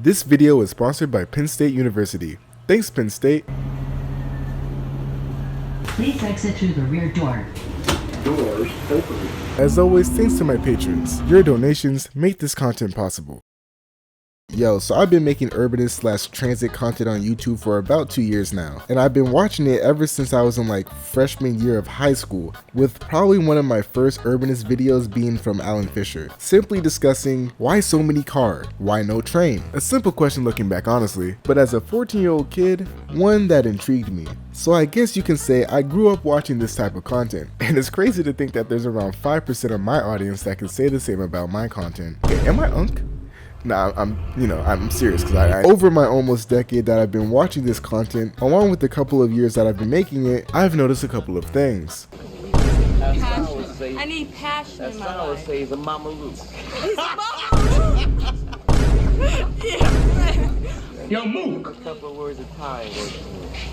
This video is sponsored by Penn State University. Thanks, Penn State. Please exit through the rear door. Doors open. As always, thanks to my patrons. Your donations make this content possible. Yo, so I've been making urbanist/transit content on YouTube for about 2 years now, and I've been watching it ever since I was in like freshman year of high school, with probably one of my first urbanist videos being from Alan Fisher, simply discussing why so many cars, why no train? A simple question looking back honestly, but as a 14-year-old kid, one that intrigued me. So I guess you can say I grew up watching this type of content, and it's crazy to think that there's around 5% of my audience that can say the same about my content. Okay, am I unk? Nah, I'm serious, because I over my almost decade that I've been watching this content, along with the couple of years that I've been making it, I've noticed a couple of things. Passion. I need passion in my life. That's what I would say is a mama root. He's a mama root? Yeah. Yo, Mook. A couple of words of time.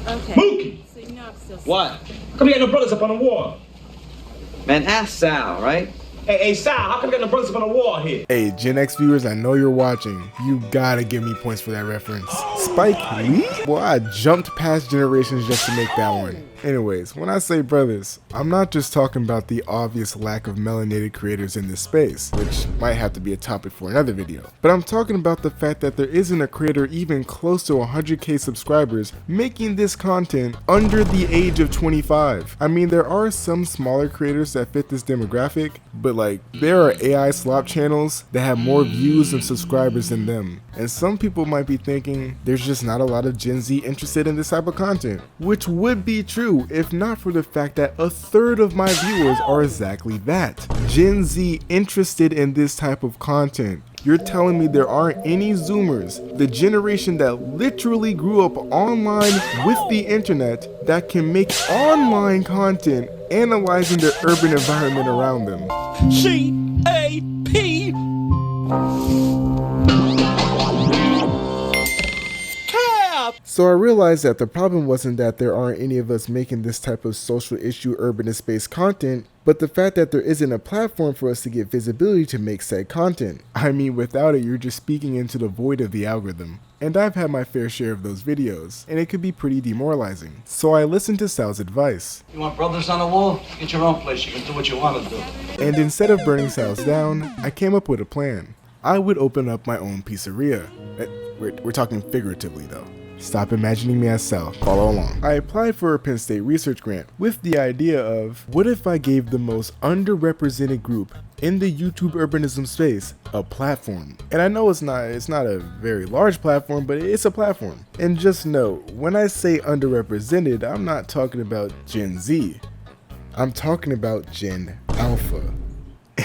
Okay. Mookie. So you know I'm still What? Come here, no brothers up on the wall. Man, ask Sal, right? Hey, Sal, how come you got no brothers up on the wall here? Hey, Gen X viewers, I know you're watching. You gotta give me points for that reference. Spike Lee? Well, I jumped past generations just to make that one. Anyways, when I say brothers, I'm not just talking about the obvious lack of melanated creators in this space, which might have to be a topic for another video, but I'm talking about the fact that there isn't a creator even close to 100k subscribers making this content under the age of 25. I mean, there are some smaller creators that fit this demographic, but like, there are AI slop channels that have more views and subscribers than them. And some people might be thinking there's just not a lot of Gen Z interested in this type of content, which would be true if not for the fact that a third of my viewers are exactly that. Gen Z interested in this type of content. You're telling me there aren't any Zoomers, the generation that literally grew up online with the internet, that can make online content analyzing the urban environment around them. C-A-P. So I realized that the problem wasn't that there aren't any of us making this type of social issue urbanist based content, but the fact that there isn't a platform for us to get visibility to make said content. I mean, without it, you're just speaking into the void of the algorithm. And I've had my fair share of those videos, and it could be pretty demoralizing. So I listened to Sal's advice. You want brothers on the wall? Get your own place, you can do what you want to do. And instead of burning Sal's down, I came up with a plan. I would open up my own pizzeria. We're talking figuratively though. Stop imagining me as Sal, follow along. I applied for a Penn State research grant with the idea of, what if I gave the most underrepresented group in the YouTube urbanism space a platform? And I know it's not a very large platform, but it's a platform. And just note, when I say underrepresented, I'm not talking about Gen Z. I'm talking about Gen Alpha.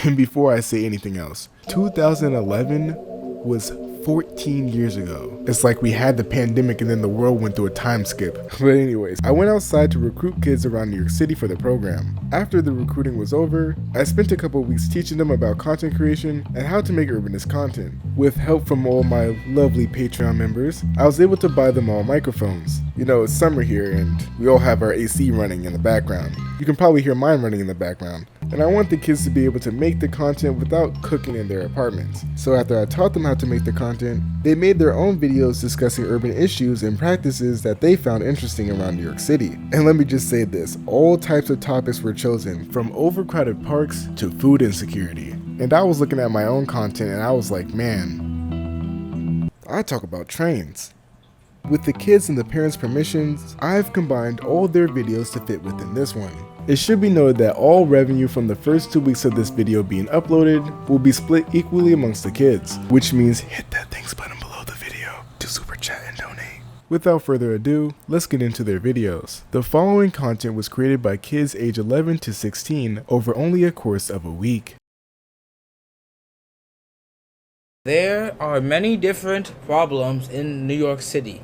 And before I say anything else, 2011 was 14 years ago. It's like we had the pandemic and then the world went through a time skip. But anyways, I went outside to recruit kids around New York City for the program. After the recruiting was over, I spent a couple of weeks teaching them about content creation and how to make urbanist content. With help from all my lovely Patreon members, I was able to buy them all microphones. You know, it's summer here and we all have our AC running in the background. You can probably hear mine running in the background. And I want the kids to be able to make the content without cooking in their apartments. So after I taught them how to make the content, they made their own videos discussing urban issues and practices that they found interesting around New York City. And let me just say this, all types of topics were chosen, from overcrowded parks to food insecurity. And I was looking at my own content and I was like, man, I talk about trains. With the kids and the parents' permissions, I've combined all their videos to fit within this one. It should be noted that all revenue from the first 2 weeks of this video being uploaded will be split equally amongst the kids, which means hit that thanks button below the video to super chat and donate. Without further ado, let's get into their videos. The following content was created by kids age 11 to 16 over only a course of a week. There are many different problems in New York City,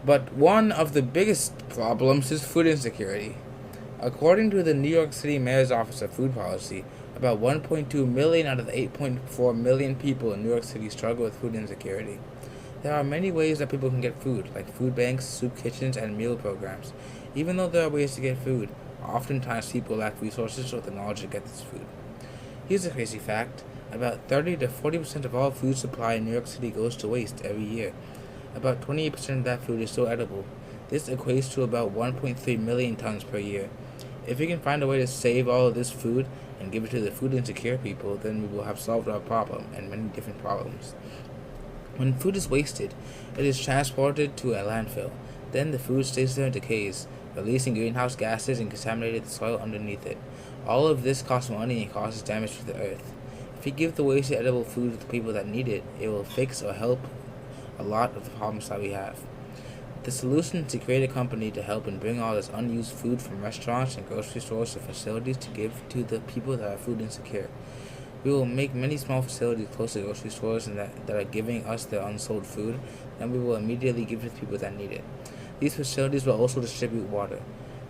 but one of the biggest problems is food insecurity. According to the New York City Mayor's Office of Food Policy, about 1.2 million out of the 8.4 million people in New York City struggle with food insecurity. There are many ways that people can get food, like food banks, soup kitchens, and meal programs. Even though there are ways to get food, oftentimes people lack resources or the knowledge to get this food. Here's a crazy fact. About 30 to 40% of all food supply in New York City goes to waste every year. About 28% of that food is still edible. This equates to about 1.3 million tons per year. If we can find a way to save all of this food and give it to the food insecure people, then we will have solved our problem and many different problems. When food is wasted, it is transported to a landfill. Then the food stays there and decays, releasing greenhouse gases and contaminating the soil underneath it. All of this costs money and causes damage to the earth. If we give the wasted edible food to the people that need it, it will fix or help a lot of the problems that we have. The solution is to create a company to help and bring all this unused food from restaurants and grocery stores to facilities to give to the people that are food insecure. We will make many small facilities close to grocery stores and that are giving us their unsold food, and we will immediately give it to people that need it. These facilities will also distribute water.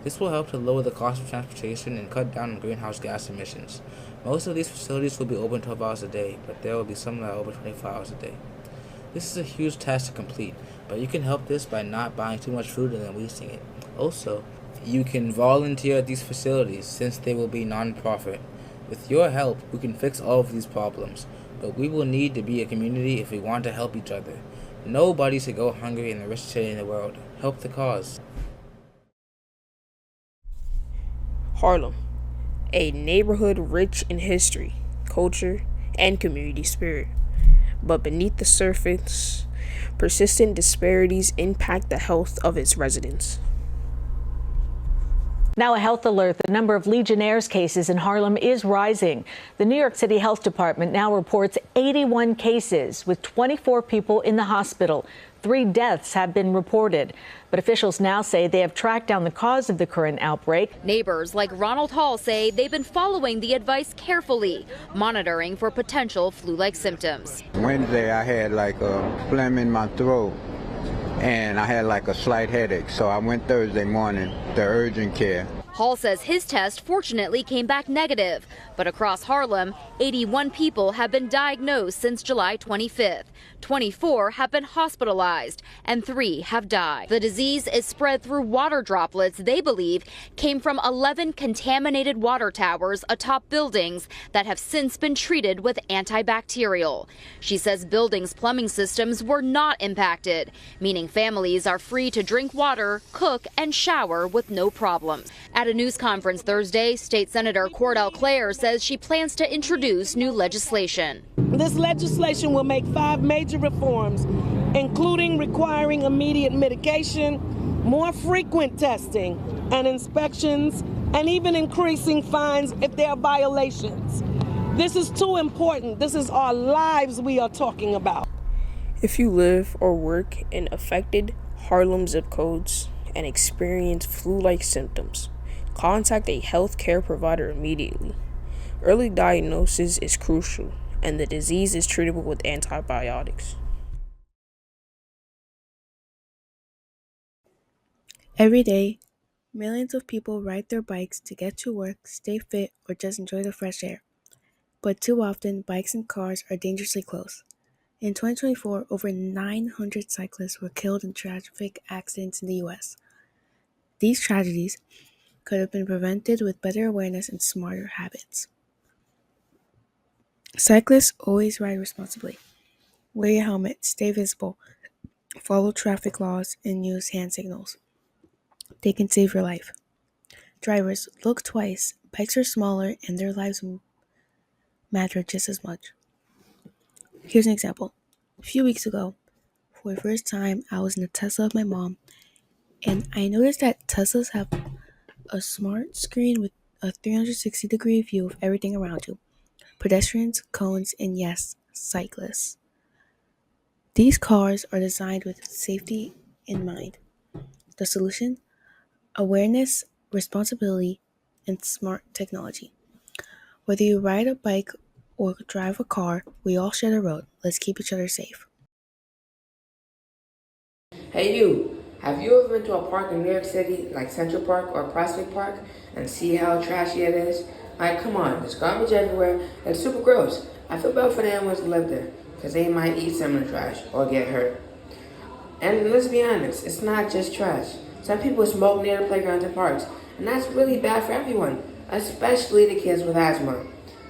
This will help to lower the cost of transportation and cut down on greenhouse gas emissions. Most of these facilities will be open 12 hours a day, but there will be some that are open 24 hours a day. This is a huge task to complete, but you can help this by not buying too much food and then wasting it. Also, you can volunteer at these facilities since they will be non-profit. With your help, we can fix all of these problems, but we will need to be a community if we want to help each other. Nobody should go hungry in the richest city in the world. Help the cause. Harlem, a neighborhood rich in history, culture, and community spirit. But beneath the surface, persistent disparities impact the health of its residents. Now a health alert. The number of Legionnaires cases in Harlem is rising. The New York City Health Department now reports 81 cases with 24 people in the hospital. 3 deaths have been reported. But officials now say they have tracked down the cause of the current outbreak. Neighbors like Ronald Hall say they've been following the advice carefully, monitoring for potential flu-like symptoms. Wednesday, I had like a phlegm in my throat, and I had like a slight headache. So I went Thursday morning to urgent care. Hall says his test fortunately came back negative, but across Harlem, 81 people have been diagnosed since July 25th. 24 have been hospitalized and 3 have died. The disease is spread through water droplets they believe came from 11 contaminated water towers atop buildings that have since been treated with antibacterial. She says buildings' plumbing systems were not impacted, meaning families are free to drink water, cook, and shower with no problems. At a news conference Thursday, State Senator Cordell Clare says she plans to introduce new legislation. This legislation will make 5 major reforms, including requiring immediate mitigation, more frequent testing and inspections, and even increasing fines if there are violations. This is too important. This is our lives we are talking about. If you live or work in affected Harlem zip codes and experience flu-like symptoms, contact a health care provider immediately. Early diagnosis is crucial, and the disease is treatable with antibiotics. Every day, millions of people ride their bikes to get to work, stay fit, or just enjoy the fresh air. But too often, bikes and cars are dangerously close. In 2024, over 900 cyclists were killed in traffic accidents in the U.S. These tragedies could have been prevented with better awareness and smarter habits. Cyclists always ride responsibly. Wear your helmet, stay visible, follow traffic laws, and use hand signals. They can save your life. Drivers, look twice. Bikes are smaller and their lives matter just as much. Here's an example. A few weeks ago, for the first time, I was in a Tesla with my mom, and I noticed that Teslas have a smart screen with a 360-degree view of everything around you. Pedestrians, cones, and yes, cyclists. These cars are designed with safety in mind. The solution? Awareness, responsibility, and smart technology. Whether you ride a bike or drive a car, we all share the road. Let's keep each other safe. Hey you, have you ever been to a park in New York City, like Central Park or Prospect Park, and see how trashy it is? Like, come on, there's garbage everywhere. It's super gross. I feel bad for the animals that live there, because they might eat some of the trash or get hurt. And let's be honest, it's not just trash. Some people smoke near the playgrounds and parks, and that's really bad for everyone, especially the kids with asthma.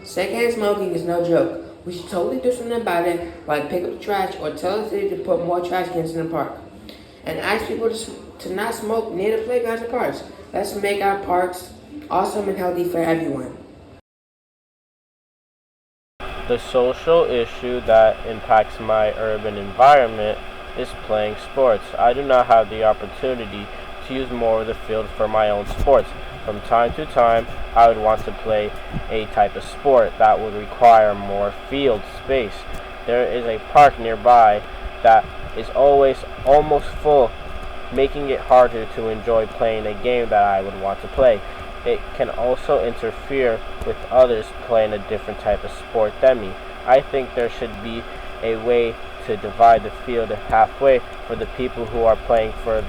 Secondhand smoking is no joke. We should totally do something about it, like pick up the trash or tell the city to put more trash cans in the park. And ask people to not smoke near the playgrounds and parks. Let's make our parks awesome and healthy for everyone. The social issue that impacts my urban environment is playing sports. I do not have the opportunity to use more of the field for my own sports. From time to time, I would want to play a type of sport that would require more field space. There is a park nearby that is always almost full, making it harder to enjoy playing a game that I would want to play. It can also interfere with others playing a different type of sport than me. I think there should be a way to divide the field halfway for the people who are playing for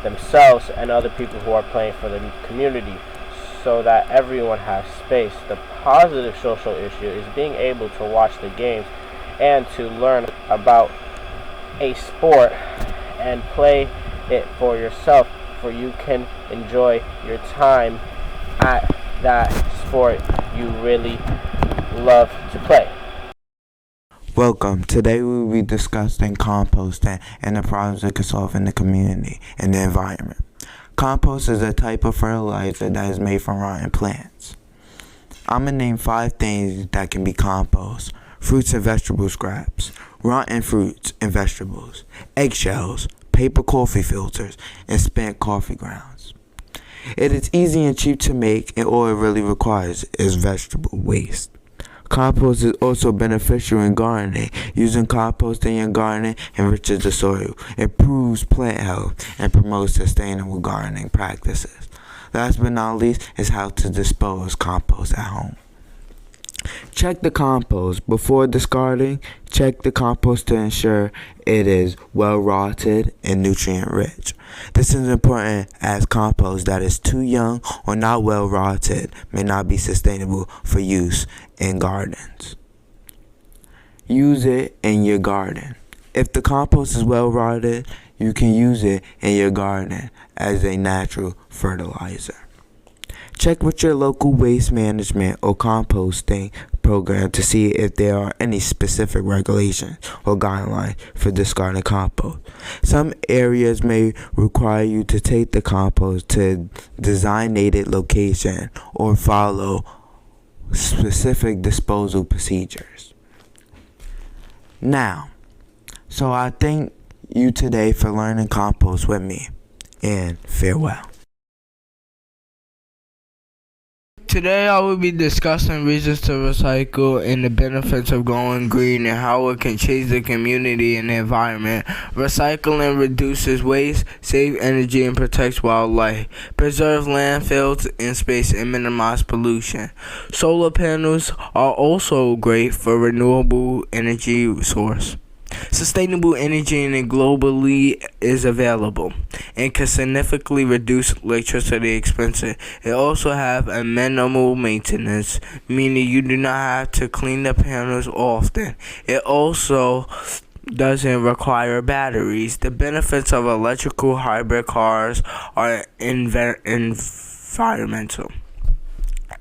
themselves and other people who are playing for the community, so that everyone has space. The positive social issue is being able to watch the games and to learn about a sport and play it for yourself, for you can enjoy your time at that sport you really love to play. Welcome. Today we will be discussing composting and the problems it can solve in the community and the environment. Compost is a type of fertilizer that is made from rotten plants. I'm going to name 5 things that can be compost: fruits and vegetable scraps, rotten fruits and vegetables, eggshells, paper coffee filters, and spent coffee grounds. It is easy and cheap to make, and all it really requires is vegetable waste. Compost is also beneficial in gardening. Using compost in your garden enriches the soil, improves plant health, and promotes sustainable gardening practices. Last but not least is how to dispose compost at home. Check the compost. Before discarding, check the compost to ensure it is well rotted and nutrient rich. This is important as compost that is too young or not well rotted may not be sustainable for use in gardens. Use it in your garden. If the compost is well rotted, you can use it in your garden as a natural fertilizer. Check with your local waste management or composting program to see if there are any specific regulations or guidelines for discarding compost. Some areas may require you to take the compost to a designated location or follow specific disposal procedures. Now, so I thank you today for learning compost with me, and farewell. Today I will be discussing reasons to recycle and the benefits of going green and how it can change the community and the environment. Recycling reduces waste, saves energy, and protects wildlife. Preserve landfills and space and minimize pollution. Solar panels are also great for renewable energy source. Sustainable energy globally is available and can significantly reduce electricity expenses. It also have a minimal maintenance, meaning you do not have to clean the panels often. It also doesn't require batteries. The benefits of electrical hybrid cars are environmental.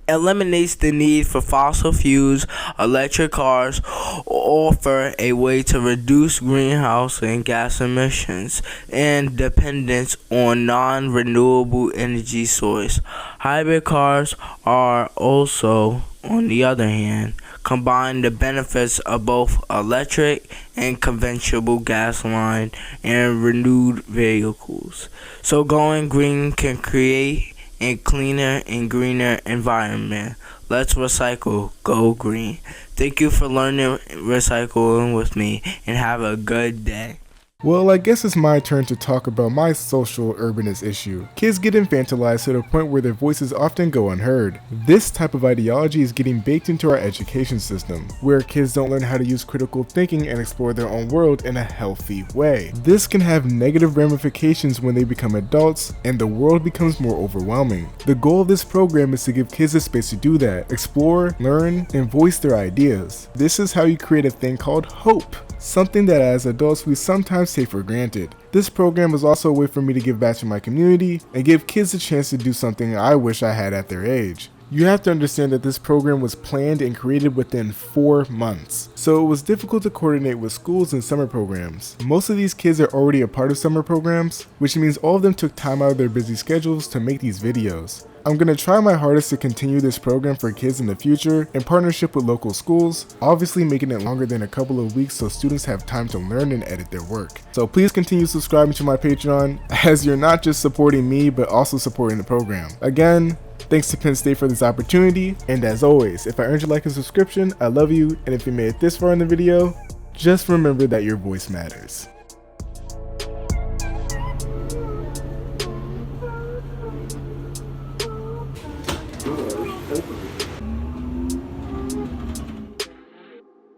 Eliminates the need for fossil fuels. Electric cars offer a way to reduce greenhouse and gas emissions and dependence on non-renewable energy source. Hybrid cars are also, on the other hand, combine the benefits of both electric and conventional gasoline and renewed vehicles. So going green can create a cleaner and greener environment. Let's recycle, go green. Thank you for learning recycling with me, and have a good day. Well, I guess it's my turn to talk about my social urbanist issue. Kids get infantilized to the point where their voices often go unheard. This type of ideology is getting baked into our education system, where kids don't learn how to use critical thinking and explore their own world in a healthy way. This can have negative ramifications when they become adults and the world becomes more overwhelming. The goal of this program is to give kids the space to do that, explore, learn, and voice their ideas. This is how you create a thing called hope, something that as adults we sometimes take for granted. This program is also a way for me to give back to my community and give kids a chance to do something I wish I had at their age. You have to understand that this program was planned and created within 4 months, so it was difficult to coordinate with schools and summer programs. Most of these kids are already a part of summer programs, which means all of them took time out of their busy schedules to make these videos. I'm going to try my hardest to continue this program for kids in the future in partnership with local schools, obviously making it longer than a couple of weeks so students have time to learn and edit their work. So please continue subscribing to my Patreon, as you're not just supporting me but also supporting the program. Again, thanks to Penn State for this opportunity, and as always, if I earned your like and subscription, I love you, and if you made it this far in the video, just remember that your voice matters.